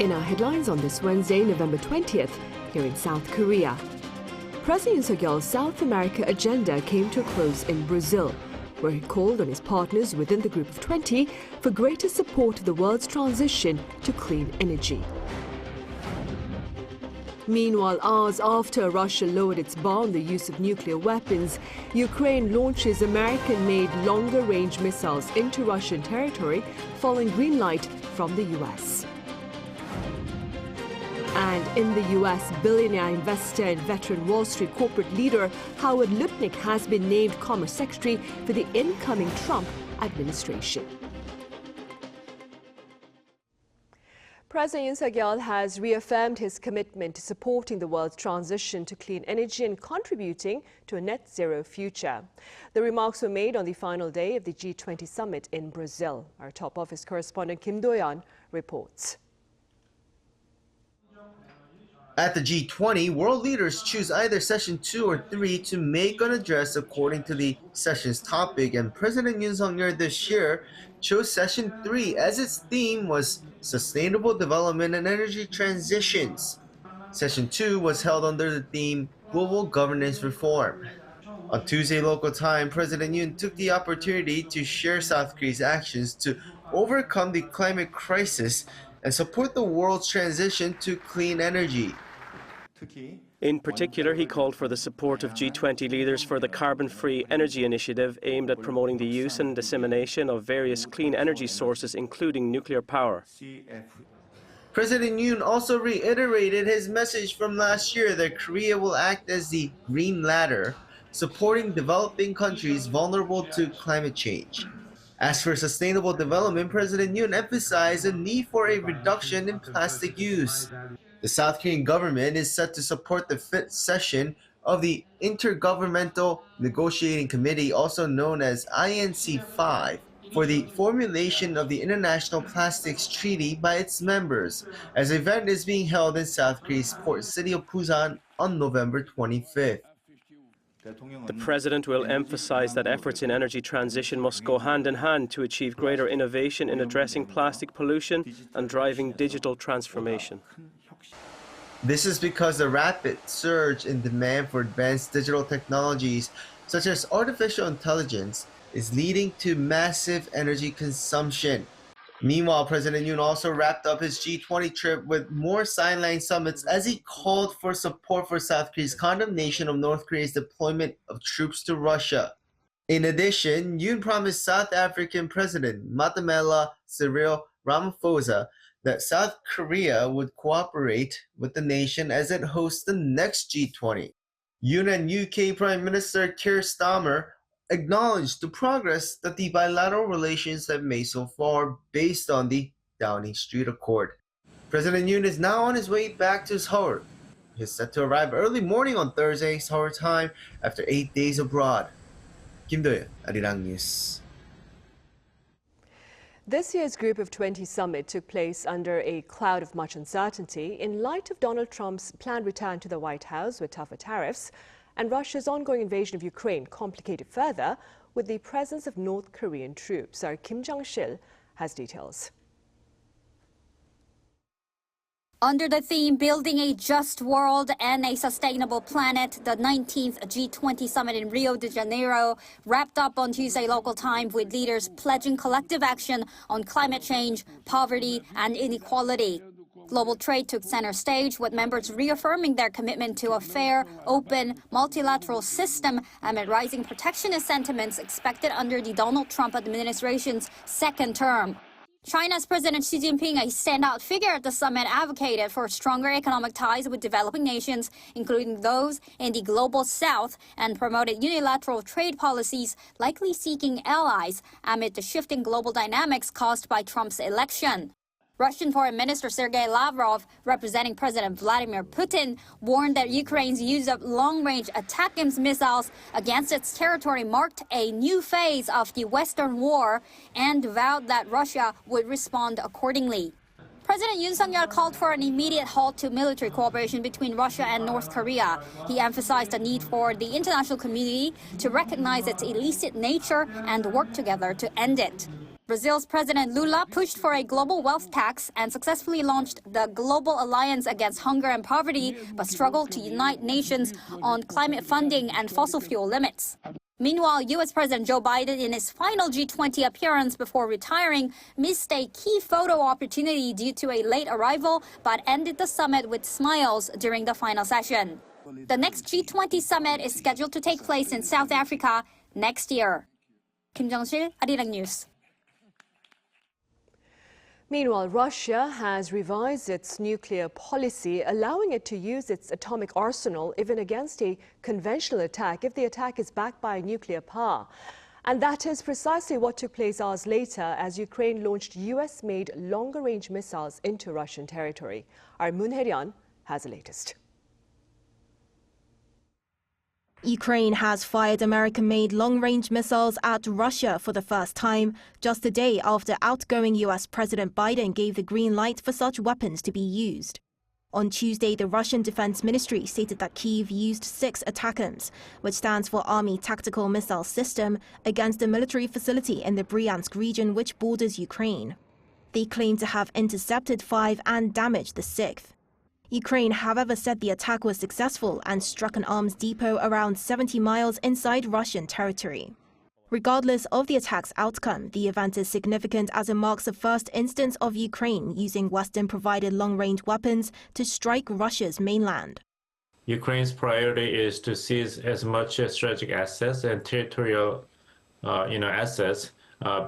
In our headlines on this Wednesday, November 20th, here in South Korea. President Yoon Suk-yeol's South America agenda came to a close in Brazil, where he called on his partners within the Group of 20 for greater support of the world's transition to clean energy. Meanwhile, hours after Russia lowered its bar on the use of nuclear weapons, Ukraine launches American-made longer-range missiles into Russian territory following green light from the US. And in the US, billionaire investor and veteran Wall Street corporate leader Howard Lutnick has been named Commerce Secretary for the incoming Trump administration. President Yoon Suk-yeol has reaffirmed his commitment to supporting the world's transition to clean energy and contributing to a net zero future. The remarks were made on the final day of the G20 summit in Brazil. Our top office correspondent Kim Do-yeon reports. At the G20, world leaders choose either session 2 or 3 to make an address according to the session's topic, and President Yoon Suk-yeol this year chose session 3 as its theme was Sustainable Development and Energy Transitions. Session 2 was held under the theme Global Governance Reform. On Tuesday local time, President Yoon took the opportunity to share South Korea's actions to overcome the climate crisis and support the world's transition to clean energy. In particular, he called for the support of G20 leaders for the carbon-free energy initiative aimed at promoting the use and dissemination of various clean energy sources, including nuclear power. President Yoon also reiterated his message from last year that Korea will act as the green ladder, supporting developing countries vulnerable to climate change. As for sustainable development, President Yoon emphasized the need for a reduction in plastic use. The South Korean government is set to support the 5th session of the Intergovernmental Negotiating Committee, also known as INC5, for the formulation of the International Plastics Treaty by its members, as the event is being held in South Korea's port city of Busan on November 25th. The President will emphasize that efforts in energy transition must go hand in hand to achieve greater innovation in addressing plastic pollution and driving digital transformation. This is because the rapid surge in demand for advanced digital technologies, such as artificial intelligence, is leading to massive energy consumption. Meanwhile, President Yoon also wrapped up his G20 trip with more sideline summits as he called for support for South Korea's condemnation of North Korea's deployment of troops to Russia. In addition, Yoon promised South African President Matamela Cyril Ramaphosa that South Korea would cooperate with the nation as it hosts the next G20. Yoon and UK Prime Minister Keir Starmer acknowledged the progress that the bilateral relations have made so far based on the Downing Street Accord. President Yoon is now on his way back to Seoul. He is set to arrive early morning on Thursday, Seoul time, after 8 days abroad. Kim Do-yeon, Arirang News. This year's Group of 20 summit took place under a cloud of much uncertainty in light of Donald Trump's planned return to the White House with tougher tariffs and Russia's ongoing invasion of Ukraine, complicated further with the presence of North Korean troops. Our Kim Jong-sil has details. Under the theme Building a Just World and a Sustainable Planet, the 19th G20 summit in Rio de Janeiro wrapped up on Tuesday local time with leaders pledging collective action on climate change, poverty, and inequality. Global trade took center stage, with members reaffirming their commitment to a fair, open, multilateral system amid rising protectionist sentiments expected under the Donald Trump administration's second term. China's President Xi Jinping, a standout figure at the summit, advocated for stronger economic ties with developing nations, including those in the global south, and promoted unilateral trade policies, likely seeking allies amid the shifting global dynamics caused by Trump's election. Russian Foreign Minister Sergei Lavrov, representing President Vladimir Putin, warned that Ukraine's use of long-range ATACMS missiles against its territory marked a new phase of the Western war and vowed that Russia would respond accordingly. President Yoon Suk-yeol called for an immediate halt to military cooperation between Russia and North Korea. He emphasized the need for the international community to recognize its illicit nature and work together to end it. Brazil's President Lula pushed for a global wealth tax and successfully launched the Global Alliance Against Hunger and Poverty, but struggled to unite nations on climate funding and fossil fuel limits. Meanwhile, U.S. President Joe Biden, in his final G20 appearance before retiring, missed a key photo opportunity due to a late arrival, but ended the summit with smiles during the final session. The next G20 summit is scheduled to take place in South Africa next year. Kim Jung-sil, Arirang News. Meanwhile, Russia has revised its nuclear policy, allowing it to use its atomic arsenal even against a conventional attack if the attack is backed by nuclear power. And that is precisely what took place hours later as Ukraine launched US-made longer-range missiles into Russian territory. Our Moon Hye-ryun has the latest. Ukraine has fired American-made long-range missiles at Russia for the first time, just a day after outgoing US President Biden gave the green light for such weapons to be used. On Tuesday, the Russian Defense Ministry stated that Kyiv used 6 ATACMS, which stands for Army Tactical Missile System, against a military facility in the Bryansk region which borders Ukraine. They claim to have intercepted 5 and damaged the 6th. Ukraine, however, said the attack was successful and struck an arms depot around 70 miles inside Russian territory. Regardless of the attack's outcome, the event is significant as it marks the first instance of Ukraine using Western-provided long-range weapons to strike Russia's mainland. Ukraine's priority is to seize as much strategic assets and territorial assets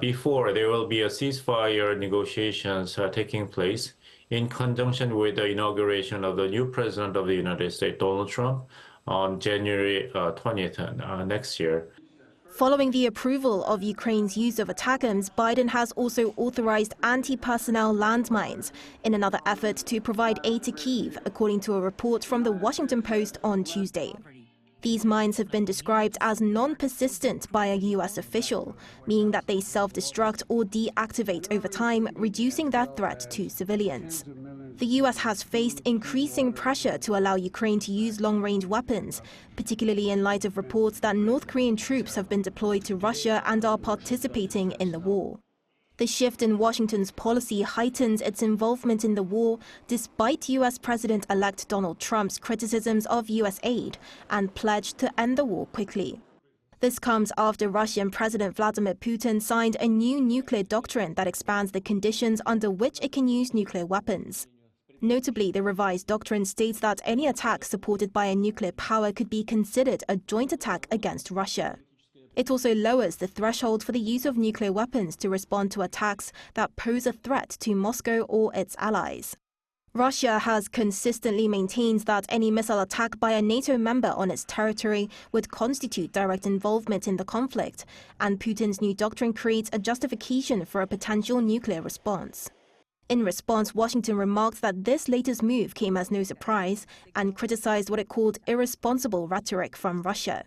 before there will be a ceasefire negotiations taking place, in conjunction with the inauguration of the new President of the United States, Donald Trump, on January 20th next year. Following the approval of Ukraine's use of ATACMS, Biden has also authorized anti-personnel landmines in another effort to provide aid to Kyiv, according to a report from the Washington Post on Tuesday. These mines have been described as non-persistent by a U.S. official, meaning that they self-destruct or deactivate over time, reducing their threat to civilians. The U.S. has faced increasing pressure to allow Ukraine to use long-range weapons, particularly in light of reports that North Korean troops have been deployed to Russia and are participating in the war. The shift in Washington's policy heightens its involvement in the war, despite U.S. President-elect Donald Trump's criticisms of U.S. aid and pledge to end the war quickly. This comes after Russian President Vladimir Putin signed a new nuclear doctrine that expands the conditions under which it can use nuclear weapons. Notably, the revised doctrine states that any attack supported by a nuclear power could be considered a joint attack against Russia. It also lowers the threshold for the use of nuclear weapons to respond to attacks that pose a threat to Moscow or its allies. Russia has consistently maintained that any missile attack by a NATO member on its territory would constitute direct involvement in the conflict, and Putin's new doctrine creates a justification for a potential nuclear response. In response, Washington remarked that this latest move came as no surprise and criticized what it called irresponsible rhetoric from Russia.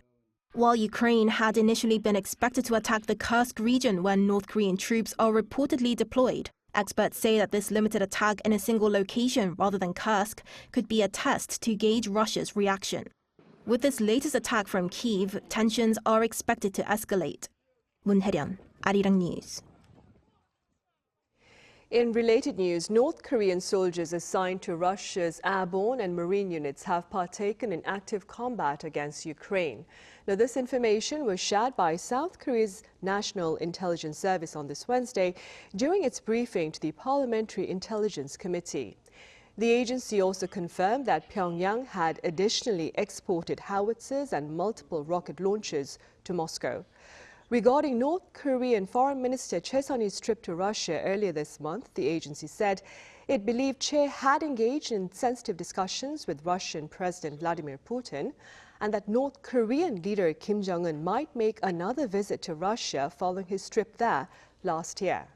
While Ukraine had initially been expected to attack the Kursk region where North Korean troops are reportedly deployed, experts say that this limited attack in a single location rather than Kursk could be a test to gauge Russia's reaction. With this latest attack from Kyiv, tensions are expected to escalate. Moon Hye-ryun, Arirang News. In related news, North Korean soldiers assigned to Russia's airborne and marine units have partaken in active combat against Ukraine. Now, this information was shared by South Korea's National Intelligence Service on this Wednesday during its briefing to the Parliamentary Intelligence Committee. The agency also confirmed that Pyongyang had additionally exported howitzers and multiple rocket launchers to Moscow. Regarding North Korean Foreign Minister Choi Sun-il's trip to Russia earlier this month, the agency said it believed Choi had engaged in sensitive discussions with Russian President Vladimir Putin and that North Korean leader Kim Jong-un might make another visit to Russia following his trip there last year.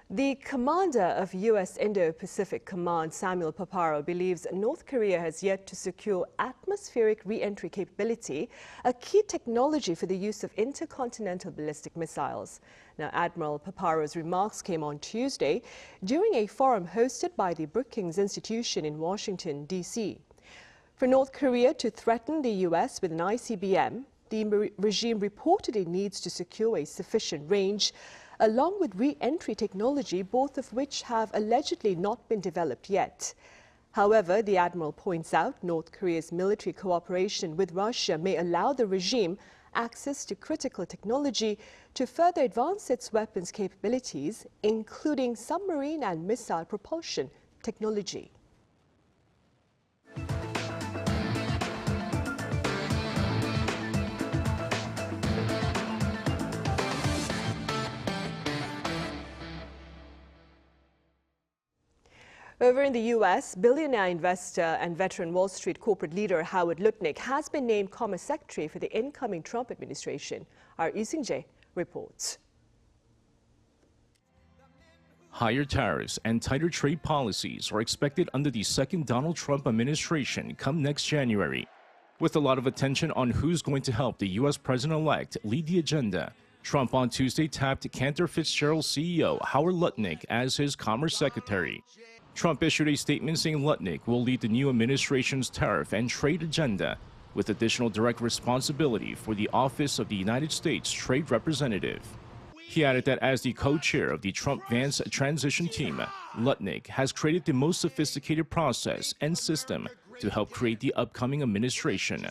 The commander of U.S. Indo-Pacific Command, Samuel Paparo, believes North Korea has yet to secure atmospheric re-entry capability, a key technology for the use of intercontinental ballistic missiles. Now, Admiral Paparo's remarks came on Tuesday during a forum hosted by the Brookings Institution in Washington, D.C. For North Korea to threaten the U.S. with an ICBM, the regime reportedly needs to secure a sufficient range, along with re-entry technology, both of which have allegedly not been developed yet. However, the Admiral points out North Korea's military cooperation with Russia may allow the regime access to critical technology to further advance its weapons capabilities, including submarine and missile propulsion technology. Over in the U.S., billionaire investor and veteran Wall Street corporate leader Howard Lutnick has been named Commerce Secretary for the incoming Trump administration. Our Lee Jae reports. Higher tariffs and tighter trade policies are expected under the second Donald Trump administration come next January. With a lot of attention on who's going to help the U.S. president-elect lead the agenda, Trump on Tuesday tapped Cantor Fitzgerald CEO Howard Lutnick as his Commerce Secretary. Trump issued a statement saying Lutnick will lead the new administration's tariff and trade agenda, with additional direct responsibility for the Office of the United States Trade Representative. He added that as the co-chair of the Trump-Vance transition team, Lutnick has created the most sophisticated process and system to help create the upcoming administration.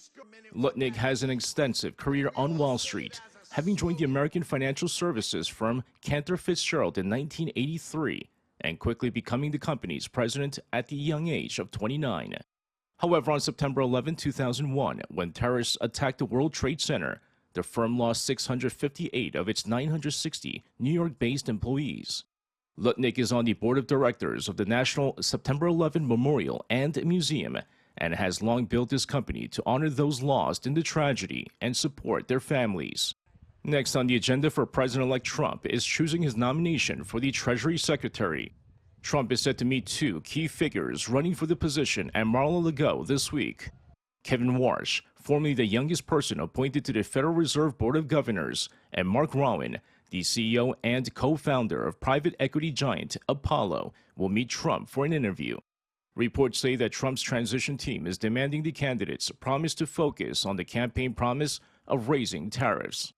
Lutnick has an extensive career on Wall Street, having joined the American financial services firm Cantor Fitzgerald in 1983, and quickly becoming the company's president at the young age of 29. However, on September 11, 2001, when terrorists attacked the World Trade Center, the firm lost 658 of its 960 New York-based employees. Lutnick is on the board of directors of the National September 11 Memorial and Museum and has long built his company to honor those lost in the tragedy and support their families. Next on the agenda for President-elect Trump is choosing his nomination for the Treasury Secretary. Trump is set to meet two key figures running for the position at Mar-a-Lago this week. Kevin Warsh, formerly the youngest person appointed to the Federal Reserve Board of Governors, and Mark Rowan, the CEO and co-founder of private equity giant Apollo, will meet Trump for an interview. Reports say that Trump's transition team is demanding the candidates promise to focus on the campaign promise of raising tariffs.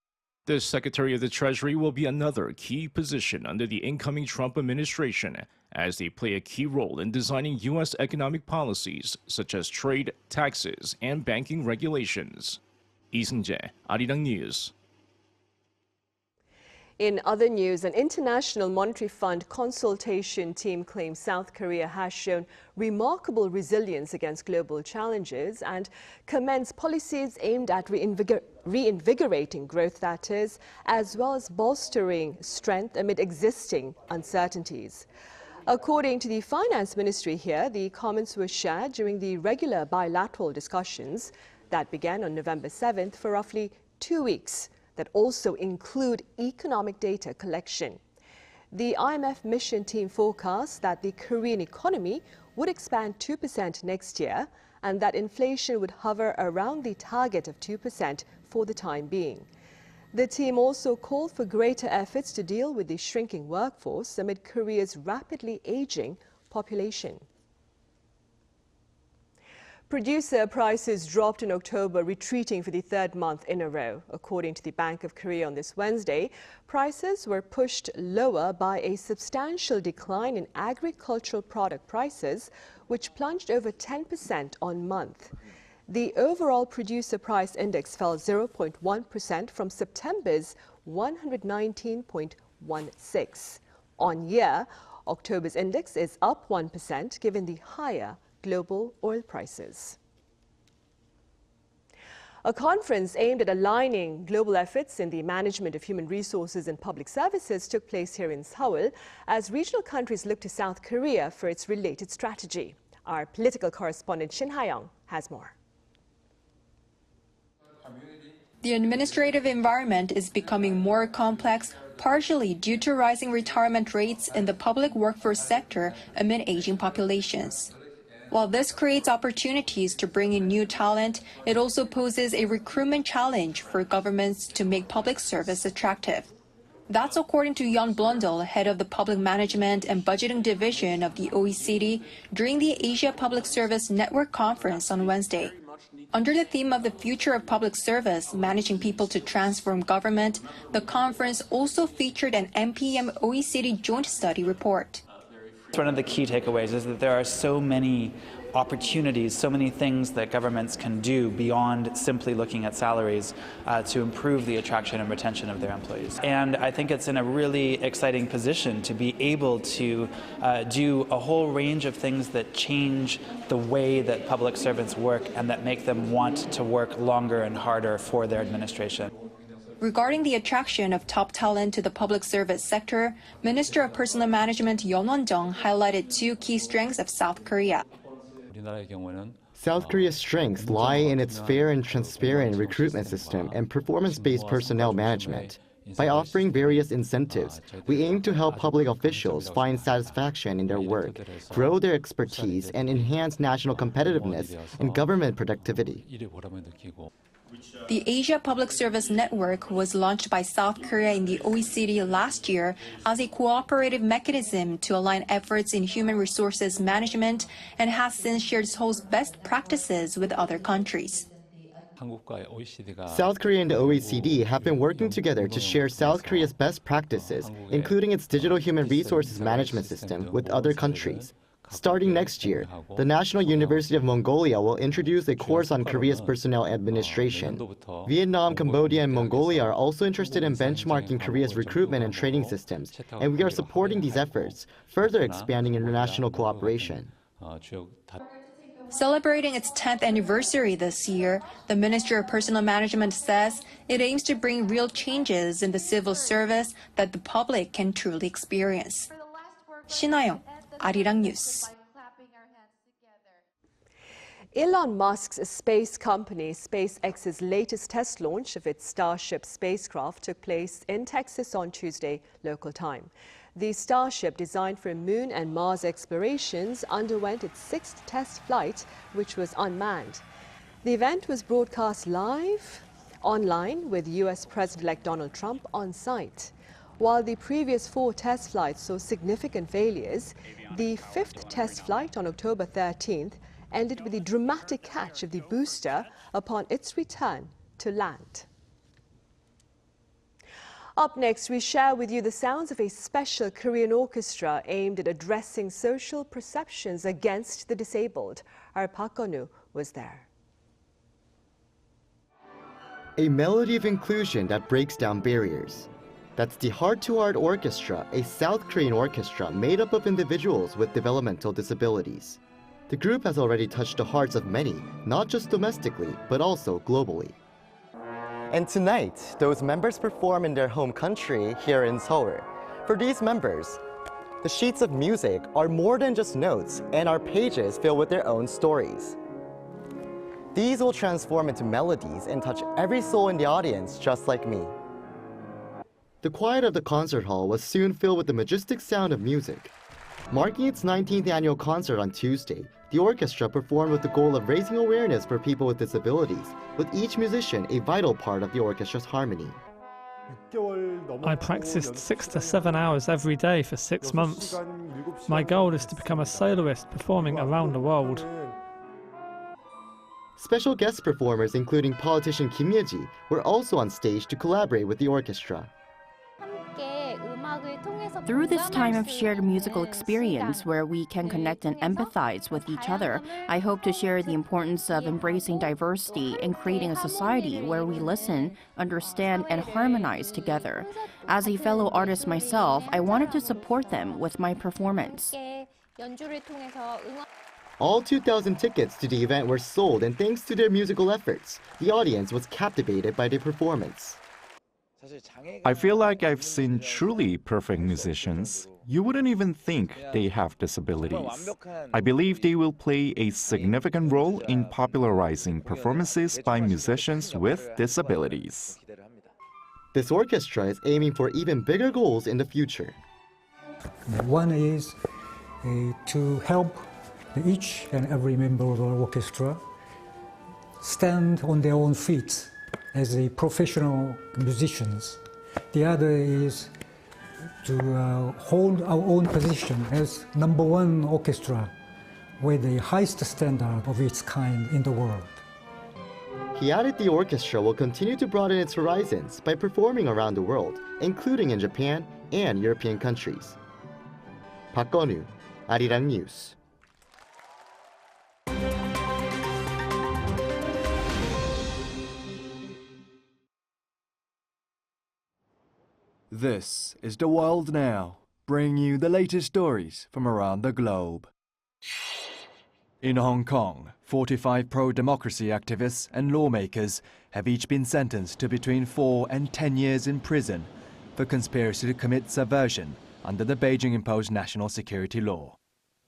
The Secretary of the Treasury will be another key position under the incoming Trump administration, as they play a key role in designing U.S. economic policies such as trade, taxes, and banking regulations. Lee Jae, Arirang News. In other news, an International Monetary Fund consultation team claims South Korea has shown remarkable resilience against global challenges and commends policies aimed at reinvigorating growth, that is, as well as bolstering strength amid existing uncertainties. According to the Finance Ministry here, the comments were shared during the regular bilateral discussions that began on November 7th for roughly 2 weeks, that also include economic data collection. The IMF mission team forecasts that the Korean economy would expand 2% next year and that inflation would hover around the target of 2% for the time being. The team also called for greater efforts to deal with the shrinking workforce amid Korea's rapidly aging population. Producer prices dropped in October, retreating for the third month in a row. According to the Bank of Korea on this Wednesday, prices were pushed lower by a substantial decline in agricultural product prices, which plunged over 10% on month. The overall producer price index fell 0.1% from September's 119.16. On year, October's index is up 1% given the higher global oil prices. A conference aimed at aligning global efforts in the management of human resources and public services took place here in Seoul as regional countries look to South Korea for its related strategy. Our political correspondent Shin Ha-young has more. The administrative environment is becoming more complex, partially due to rising retirement rates in the public workforce sector amid aging populations. While this creates opportunities to bring in new talent, it also poses a recruitment challenge for governments to make public service attractive. That's according to Yoon Blundell, head of the Public Management and Budgeting Division of the OECD, during the Asia Public Service Network Conference on Wednesday. Under the theme of the future of public service, managing people to transform government, the conference also featured an MPM-OECD joint study report. One of the key takeaways is that there are so many opportunities, so many things that governments can do beyond simply looking at salaries to improve the attraction and retention of their employees. And I think it's in a really exciting position to be able to do a whole range of things that change the way that public servants work and that make them want to work longer and harder for their administration. Regarding the attraction of top talent to the public service sector, Minister of Personal Management Yoon highlighted two key strengths of South Korea. South Korea's strengths lie in its fair and transparent recruitment system and performance-based personnel management. By offering various incentives, we aim to help public officials find satisfaction in their work, grow their expertise, and enhance national competitiveness and government productivity. The Asia Public Service Network was launched by South Korea in the OECD last year as a cooperative mechanism to align efforts in human resources management and has since shared Seoul's best practices with other countries. South Korea and the OECD have been working together to share South Korea's best practices, including its digital human resources management system, with other countries. Starting next year, the National University of Mongolia will introduce a course on Korea's personnel administration. Vietnam, Cambodia, and Mongolia are also interested in benchmarking Korea's recruitment and training systems, and we are supporting these efforts, further expanding international cooperation. Celebrating its 10th anniversary this year, the Ministry of Personnel Management says it aims to bring real changes in the civil service that the public can truly experience. 신하영, Arirang News. Elon Musk's space company, SpaceX's latest test launch of its Starship spacecraft took place in Texas on Tuesday, local time. The Starship, designed for Moon and Mars explorations, underwent its sixth test flight, which was unmanned. The event was broadcast live online with US President-elect Donald Trump on site. While the previous 4 test flights saw significant failures, the 5th test flight on October 13th ended with the dramatic catch of the booster upon its return to land. Up next, we share with you the sounds of a special Korean orchestra aimed at addressing social perceptions against the disabled. Our Park Gonu was there. A melody of inclusion that breaks down barriers. That's the Heart to Heart Orchestra, a South Korean orchestra made up of individuals with developmental disabilities. The group has already touched the hearts of many, not just domestically, but also globally. And tonight, those members perform in their home country here in Seoul. For these members, the sheets of music are more than just notes and are pages filled with their own stories. These will transform into melodies and touch every soul in the audience, just like me. The quiet of the concert hall was soon filled with the majestic sound of music. Marking its 19th annual concert on Tuesday, the orchestra performed with the goal of raising awareness for people with disabilities, with each musician a vital part of the orchestra's harmony. I practiced 6 to 7 hours every day for 6 months. My goal is to become a soloist performing around the world. Special guest performers including politician Kim Ye-ji were also on stage to collaborate with the orchestra. Through this time of shared musical experience where we can connect and empathize with each other, I hope to share the importance of embracing diversity and creating a society where we listen, understand, and harmonize together. As a fellow artist myself, I wanted to support them with my performance. All 2,000 tickets to the event were sold, and thanks to their musical efforts, the audience was captivated by their performance. I feel like I've seen truly perfect musicians. You wouldn't even think they have disabilities. I believe they will play a significant role in popularizing performances by musicians with disabilities. This orchestra is aiming for even bigger goals in the future. One is to help each and every member of the orchestra stand on their own feet as a professional musicians. The other is to hold our own position as #1 orchestra with the highest standard of its kind in the world. He added the orchestra will continue to broaden its horizons by performing around the world, including in Japan and European countries. 박건우, Arirang News. This is The World Now, bringing you the latest stories from around the globe. In Hong Kong, 45 pro-democracy activists and lawmakers have each been sentenced to between 4 and 10 years in prison for conspiracy to commit subversion under the Beijing-imposed national security law.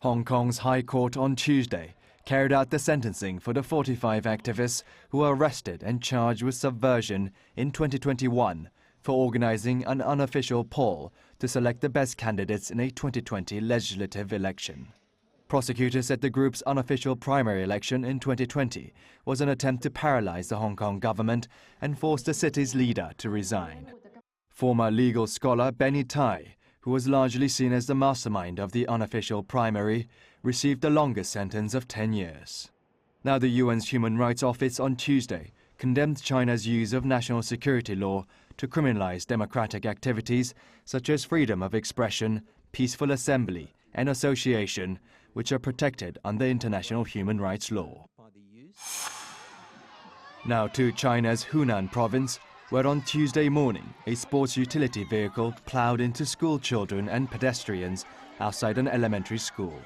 Hong Kong's High Court on Tuesday carried out the sentencing for the 45 activists who were arrested and charged with subversion in 2021 for organizing an unofficial poll to select the best candidates in a 2020 legislative election. Prosecutors said the group's unofficial primary election in 2020 was an attempt to paralyze the Hong Kong government and force the city's leader to resign. Former legal scholar Benny Tai, who was largely seen as the mastermind of the unofficial primary, received the longest sentence of 10 years. Now, the UN's Human Rights Office on Tuesday condemned China's use of national security law to criminalize democratic activities such as freedom of expression, peaceful assembly, and association, which are protected under international human rights law. Now to China's Hunan province, where on Tuesday morning a sports utility vehicle plowed into school children and pedestrians outside an elementary school.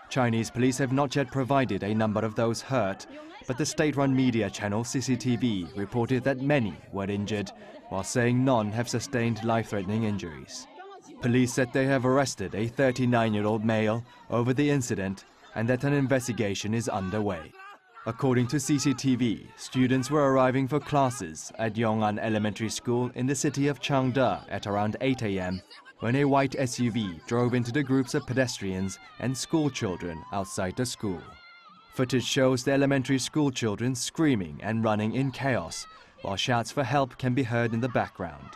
Chinese police have not yet provided a number of those hurt, but the state-run media channel CCTV reported that many were injured, while saying none have sustained life-threatening injuries. Police said they have arrested a 39-year-old male over the incident and that an investigation is underway. According to CCTV, students were arriving for classes at Yong'an Elementary School in the city of Changde at around 8 a.m. when a white SUV drove into the groups of pedestrians and school children outside the school. Footage shows the elementary school children screaming and running in chaos, while shouts for help can be heard in the background.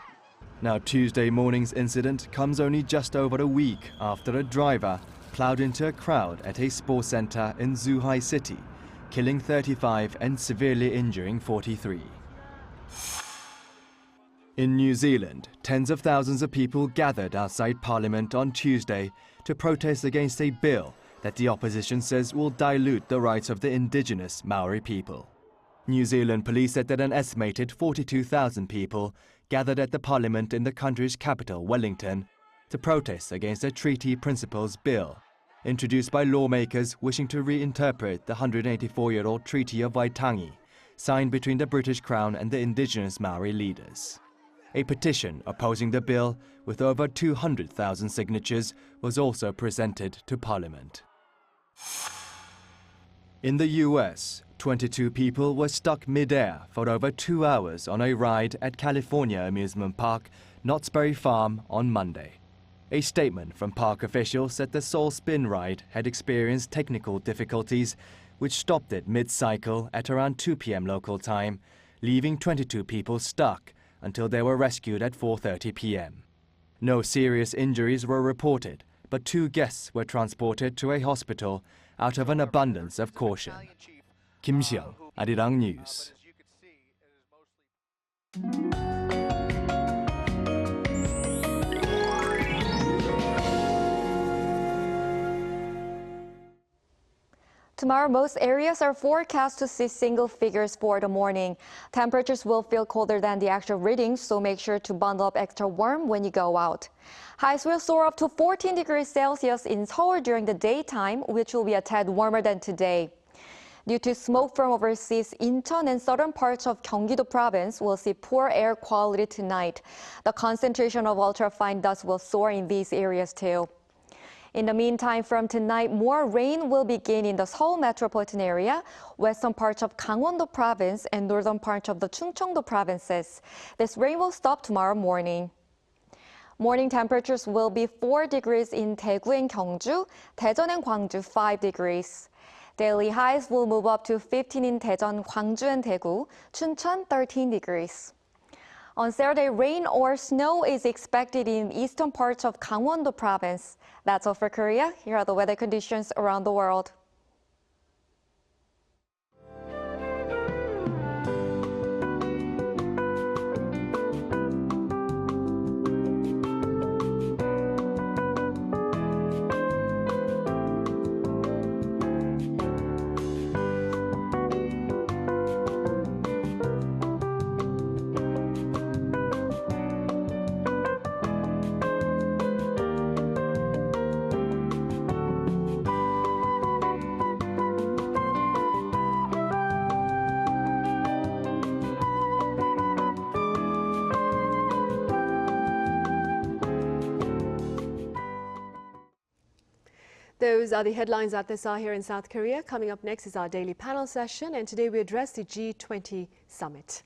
Now, Tuesday morning's incident comes only just over a week after a driver plowed into a crowd at a sports center in Zhuhai City, killing 35 and severely injuring 43. In New Zealand, tens of thousands of people gathered outside Parliament on Tuesday to protest against a bill that the opposition says will dilute the rights of the indigenous Maori people. New Zealand police said that an estimated 42,000 people gathered at the Parliament in the country's capital, Wellington, to protest against a treaty principles bill introduced by lawmakers wishing to reinterpret the 184-year-old Treaty of Waitangi, signed between the British Crown and the indigenous Maori leaders. A petition opposing the bill, with over 200,000 signatures, was also presented to Parliament. In the US, 22 people were stuck mid-air for over 2 hours on a ride at California amusement park Knott's Berry Farm on Monday. A statement from park officials said the Seoul spin ride had experienced technical difficulties, which stopped it mid-cycle at around 2 p.m. local time, leaving 22 people stuck until they were rescued at 4:30 p.m. No serious injuries were reported, but 2 guests were transported to a hospital out of an abundance of caution. Kim Xiang, Arirang News. Tomorrow, most areas are forecast to see single figures for the morning. Temperatures will feel colder than the actual readings, so make sure to bundle up extra warm when you go out. Highs will soar up to 14 degrees Celsius in Seoul during the daytime, which will be a tad warmer than today. Due to smoke from overseas, Incheon and southern parts of Gyeonggi-do province will see poor air quality tonight. The concentration of ultrafine dust will soar in these areas too. In the meantime, from tonight, more rain will begin in the Seoul metropolitan area, western parts of Gangwon-do province, and northern parts of the Chungcheong-do provinces. This rain will stop tomorrow morning. Morning temperatures will be 4 degrees in Daegu and Gyeongju, Daejeon and Gwangju 5 degrees. Daily highs will move up to 15 in Daejeon, Gwangju and Daegu, Chuncheon 13 degrees. On Saturday, rain or snow is expected in eastern parts of Gangwon-do province. That's all for Korea. Here are the weather conditions around the world. Those are the headlines at this hour here in South Korea. Coming up next is our daily panel session, and today we address the G20 summit.